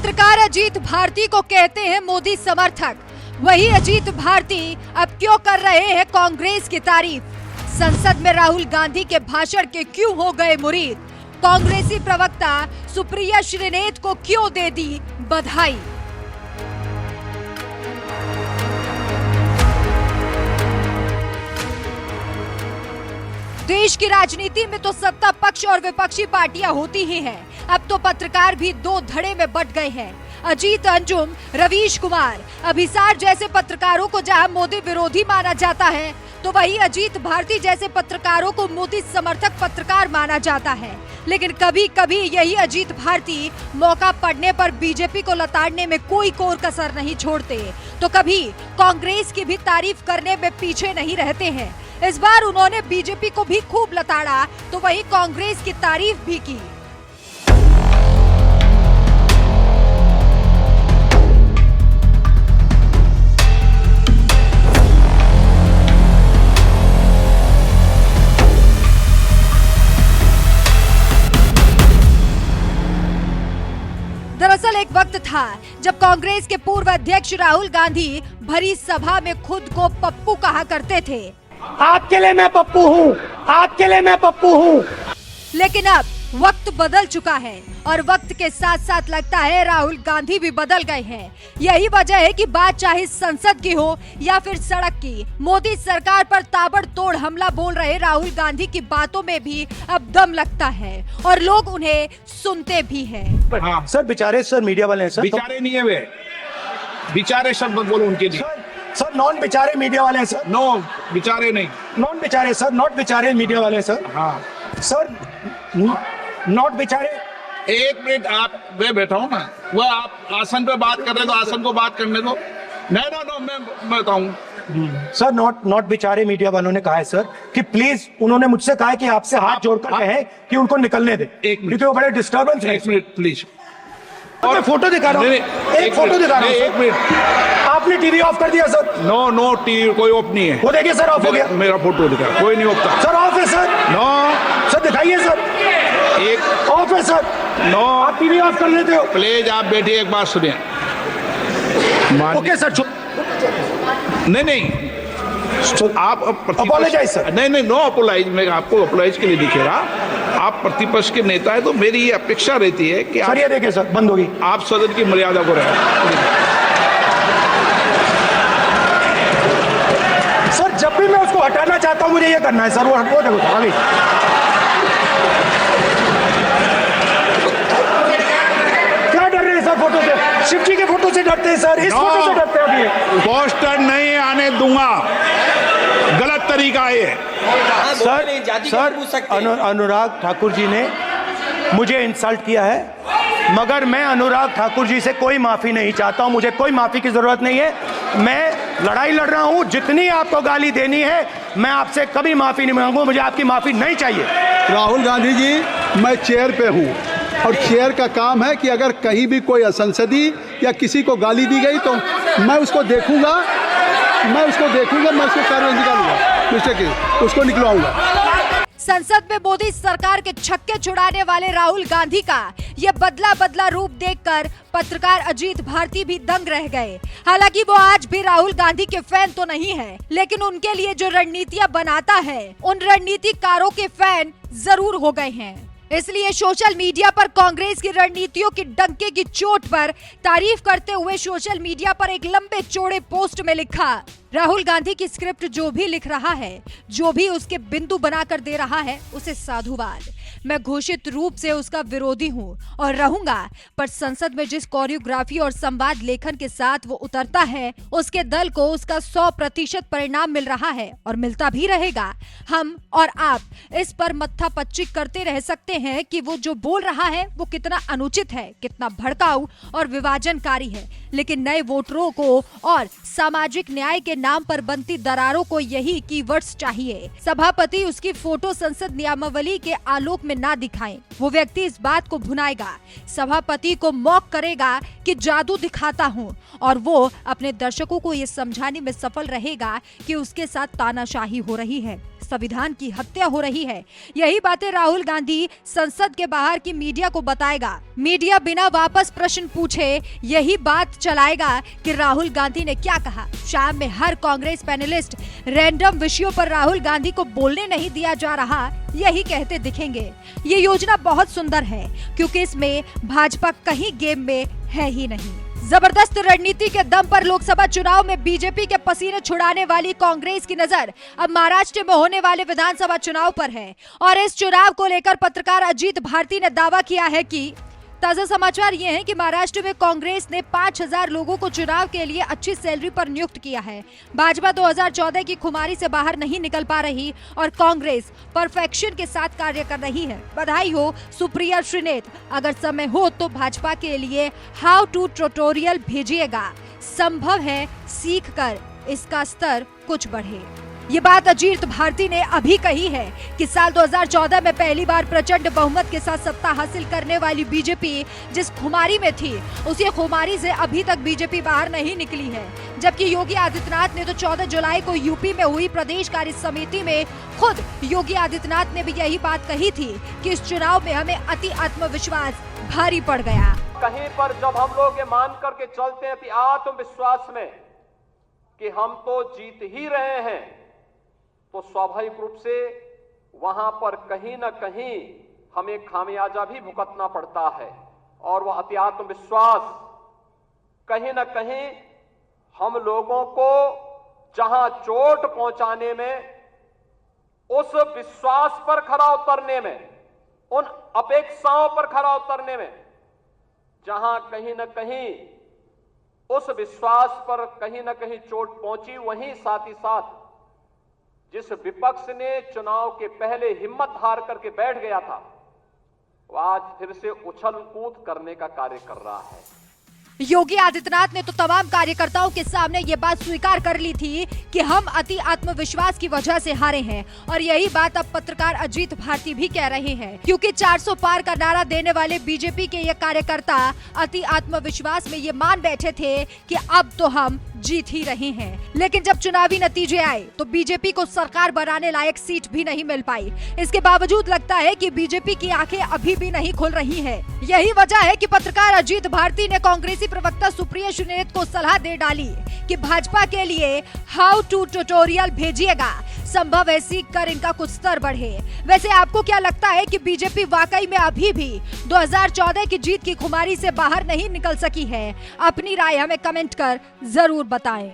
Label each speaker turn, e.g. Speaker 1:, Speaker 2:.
Speaker 1: पत्रकार अजीत भारती को कहते हैं मोदी समर्थक, वही अजीत भारती अब क्यों कर रहे हैं कांग्रेस की तारीफ? संसद में राहुल गांधी के भाषण के क्यों हो गए मुरीद? कांग्रेसी प्रवक्ता सुप्रिया श्रीनेत को क्यों दे दी बधाई? देश की राजनीति में तो सत्ता पक्ष और विपक्षी पार्टियां होती ही हैं। अब तो पत्रकार भी दो धड़े में बंट गए हैं। अजीत अंजुम, रवीश कुमार, अभिसार जैसे पत्रकारों को जहां मोदी विरोधी माना जाता है, तो वहीं अजीत भारती जैसे पत्रकारों को मोदी समर्थक पत्रकार माना जाता है। लेकिन कभी कभी यही अजीत भारती मौका पड़ने पर बीजेपी को लताड़ने में कोई कोर कसर नहीं छोड़ते, तो कभी कांग्रेस की भी तारीफ करने में पीछे नहीं रहते हैं। इस बार उन्होंने बीजेपी को भी खूब लताड़ा, तो वहीं कांग्रेस की तारीफ भी की। दरअसल एक वक्त था जब कांग्रेस के पूर्व अध्यक्ष राहुल गांधी भरी सभा में खुद को पप्पू कहा करते थे।
Speaker 2: आपके लिए मैं पप्पू हूँ, आपके लिए मैं पप्पू हूँ।
Speaker 1: लेकिन अब वक्त बदल चुका है और वक्त के साथ साथ लगता है राहुल गांधी भी बदल गए हैं। यही वजह है कि बात चाहे संसद की हो या फिर सड़क की, मोदी सरकार पर ताबड़तोड़ हमला बोल रहे राहुल गांधी की बातों में भी अब दम लगता है और लोग उन्हें सुनते भी हैं।
Speaker 3: हाँ।
Speaker 2: सर बेचारे सर मीडिया वाले हैं सर।
Speaker 3: बेचारे नहीं है वे, बेचारे शब्द बोलो उनके लिए।
Speaker 2: सर नॉन बेचारे मीडिया वाले हैं सर।
Speaker 3: नो बेचारे नहीं,
Speaker 2: नॉन बेचारे सर, नॉट बेचारे मीडिया वाले हैं सर।
Speaker 3: हाँ
Speaker 2: सर नॉट बेचारे।
Speaker 3: एक मिनट, आप मैं बैठा हूँ ना, वो आप आसन पे बात कर रहे हो तो आसन को बात करने दो। नो मैं बताऊँ
Speaker 2: सर नॉट बेचारे मीडिया वालों ने कहा है सर कि प्लीज, उन्होंने मुझसे कहा है कि आपसे हाथ जोड़कर कहें कि उनको निकलने दे, क्योंकि वो बड़े डिस्टर्बेंस है।
Speaker 3: एक मिनट प्लीज,
Speaker 2: और फोटो दिखा रहा हूँ, एक फोटो दिखा रहा हूँ।
Speaker 3: एक मिनट,
Speaker 2: आपने टीवी ऑफ कर दिया सर।
Speaker 3: नो टीवी कोई ऑफ नहीं है।
Speaker 2: वो देखिए सर, ऑफ हो गया।
Speaker 3: मेरा फोटो दिखा, कोई नहीं ऑफ।
Speaker 2: सर ऑफ है सर।
Speaker 3: नो
Speaker 2: सर दिखाइए सर,
Speaker 3: एक
Speaker 2: ऑफ है सर।
Speaker 3: नो,
Speaker 2: आप टीवी ऑफ कर लेते हो।
Speaker 3: प्लीज आप बैठिए, एक बात सुनिए।
Speaker 2: ओके सर,
Speaker 3: नहीं आप
Speaker 2: अपोलोजाइज सर।
Speaker 3: नहीं नो अपोलाइज, मैं आपको अपोलाइज के लिए दिखेगा। आप प्रतिपक्ष के नेता है तो मेरी ये अपेक्षा रहती है कि
Speaker 2: सर ये देखिए सर, बंद होगी।
Speaker 3: आप सदन की मर्यादा को रखें।
Speaker 2: सर जब भी मैं उसको हटाना चाहता हूं मुझे ये करना है सर। वो देखो सर, अभी क्या डर रहे हैं सर फोटो से? शिव जी के फोटो से डरते हैं सर, इस फोटो से डरते हैं अभी।
Speaker 3: पोस्टर नहीं आने दूंगा, गलत तरीका है।
Speaker 2: सर अनुराग ठाकुर जी ने मुझे इंसल्ट किया है, मगर मैं अनुराग ठाकुर जी से कोई माफी नहीं चाहता हूं। मुझे कोई माफी की जरूरत नहीं है। मैं लड़ाई लड़ रहा हूं, जितनी आपको गाली देनी है मैं आपसे कभी माफी नहीं मांगूंगा। मुझे आपकी माफी नहीं चाहिए।
Speaker 4: राहुल गांधी जी, मैं चेयर पे हूं और चेयर का काम है कि अगर कहीं भी कोई असंसदीय या किसी को गाली दी गई तो मैं उसको देखूंगा, मैं उसको कार्रवाई निकालूंगा, उसको निकलवाऊंगा।
Speaker 1: संसद में मोदी सरकार के छक्के छुड़ाने वाले राहुल गांधी का ये बदला रूप देखकर पत्रकार अजीत भारती भी दंग रह गए। हालांकि वो आज भी राहुल गांधी के फैन तो नहीं है, लेकिन उनके लिए जो रणनीतियां बनाता है उन रणनीतिकारों के फैन जरूर हो गए हैं। इसलिए सोशल मीडिया पर कांग्रेस की रणनीतियों की डंके की चोट पर तारीफ करते हुए सोशल मीडिया पर एक लंबे चौड़े पोस्ट में लिखा, राहुल गांधी की स्क्रिप्ट जो भी लिख रहा है, जो भी उसके बिंदु बनाकर दे रहा है, उसे साधुवाद। मैं घोषित रूप से उसका विरोधी हूँ और रहूंगा, पर संसद में जिस कोरियोग्राफी और संवाद लेखन के साथ वो उतरता है, उसके दल को उसका 100% परिणाम मिल रहा है और मिलता भी रहेगा। हम और आप इस पर मत्था पच्ची करते रह सकते हैं कि वो जो बोल रहा है वो कितना अनुचित है, कितना भड़काऊ और विभाजनकारी है, लेकिन नए वोटरों को और सामाजिक न्याय के नाम पर बनती दरारों को यही कीवर्ड्स चाहिए। सभापति उसकी फोटो संसद नियमावली के आलोक में ना दिखाएं, वो व्यक्ति इस बात को भुनाएगा, सभापति को मॉक करेगा कि जादू दिखाता हूं, और वो अपने दर्शकों को ये समझाने में सफल रहेगा कि उसके साथ तानाशाही हो रही है। संविधान की हत्या हो रही है। यही बातें राहुल गांधी संसद के बाहर की मीडिया को बताएगा। मीडिया बिना वापस प्रश्न पूछे यही बात चलाएगा कि राहुल गांधी ने क्या कहा। शाम में हर कांग्रेस पैनलिस्ट रैंडम विषयों पर राहुल गांधी को बोलने नहीं दिया जा रहा, यही कहते दिखेंगे। ये योजना बहुत सुंदर है क्योंकि इसमें भाजपा कहीं गेम में है ही नहीं। जबरदस्त रणनीति के दम पर लोकसभा चुनाव में बीजेपी के पसीने छुड़ाने वाली कांग्रेस की नजर अब महाराष्ट्र में होने वाले विधानसभा चुनाव पर है और इस चुनाव को लेकर पत्रकार अजीत भारती ने दावा किया है कि ताजा समाचार ये है कि महाराष्ट्र में कांग्रेस ने 5000 लोगों को चुनाव के लिए अच्छी सैलरी पर नियुक्त किया है। भाजपा 2014 की खुमारी से बाहर नहीं निकल पा रही और कांग्रेस परफेक्शन के साथ कार्य कर रही है। बधाई हो सुप्रिया श्रीनेत, अगर समय हो तो भाजपा के लिए हाउ टू ट्यूटोरियल भेजिएगा। संभव है सीख कर इसका स्तर कुछ बढ़े। ये बात अजीत भारती ने अभी कही है कि साल 2014 में पहली बार प्रचंड बहुमत के साथ सत्ता हासिल करने वाली बीजेपी जिस खुमारी में थी, उसी खुमारी से अभी तक बीजेपी बाहर नहीं निकली है। जबकि योगी आदित्यनाथ ने तो 14 जुलाई को यूपी में हुई प्रदेश कार्य समिति में खुद योगी आदित्यनाथ ने भी यही बात कही थी कि इस चुनाव में हमें अति आत्मविश्वास भारी पड़ गया।
Speaker 5: कहीं पर जब हम लोग ये मान करके चलते हैं अति आत्मविश्वास में कि हम तो जीत ही रहे हैं, तो स्वाभाविक रूप से वहां पर कहीं न कहीं हमें खामियाजा भी भुगतना पड़ता है और वह अति आत्मविश्वास कहीं न कहीं हम लोगों को जहां चोट पहुंचाने में, उस विश्वास पर खरा उतरने में, उन अपेक्षाओं पर खरा उतरने में, जहां कहीं न कहीं उस विश्वास पर कहीं न कहीं चोट पहुंची, वहीं साथ ही साथ जिस विपक्ष ने चुनाव के पहले हिम्मत हार करके बैठ गया था, वो आज फिर से उछल कूद करने का कार्य कर रहा है।
Speaker 1: योगी आदित्यनाथ ने तो तमाम कार्यकर्ताओं के सामने ये बात स्वीकार कर ली थी कि हम अति आत्मविश्वास की वजह से हारे हैं और यही बात अब पत्रकार अजीत भारती भी कह रहे हैं, क्योंकि 400 पार का नारा देने वाले बीजेपी के ये कार्यकर्ता अति आत्मविश्वास में ये मान बैठे थे कि अब तो हम जीत ही रहे हैं। लेकिन जब चुनावी नतीजे आए तो बीजेपी को सरकार बनाने लायक सीट भी नहीं मिल पाई। इसके बावजूद लगता है कि बीजेपी की आंखें अभी भी नहीं खुल रही हैं। यही वजह है कि पत्रकार अजीत भारती ने कांग्रेसी प्रवक्ता सुप्रिया श्रीनेत को सलाह दे डाली कि भाजपा के लिए हाउ टू ट्यूटोरियल भेजिएगा। संभव है सीख कर इनका कुछ स्तर बढ़े। वैसे आपको क्या लगता है कि बीजेपी वाकई में अभी भी 2014 की जीत की खुमारी से बाहर नहीं निकल सकी है? अपनी राय हमें कमेंट कर जरूर बताएं।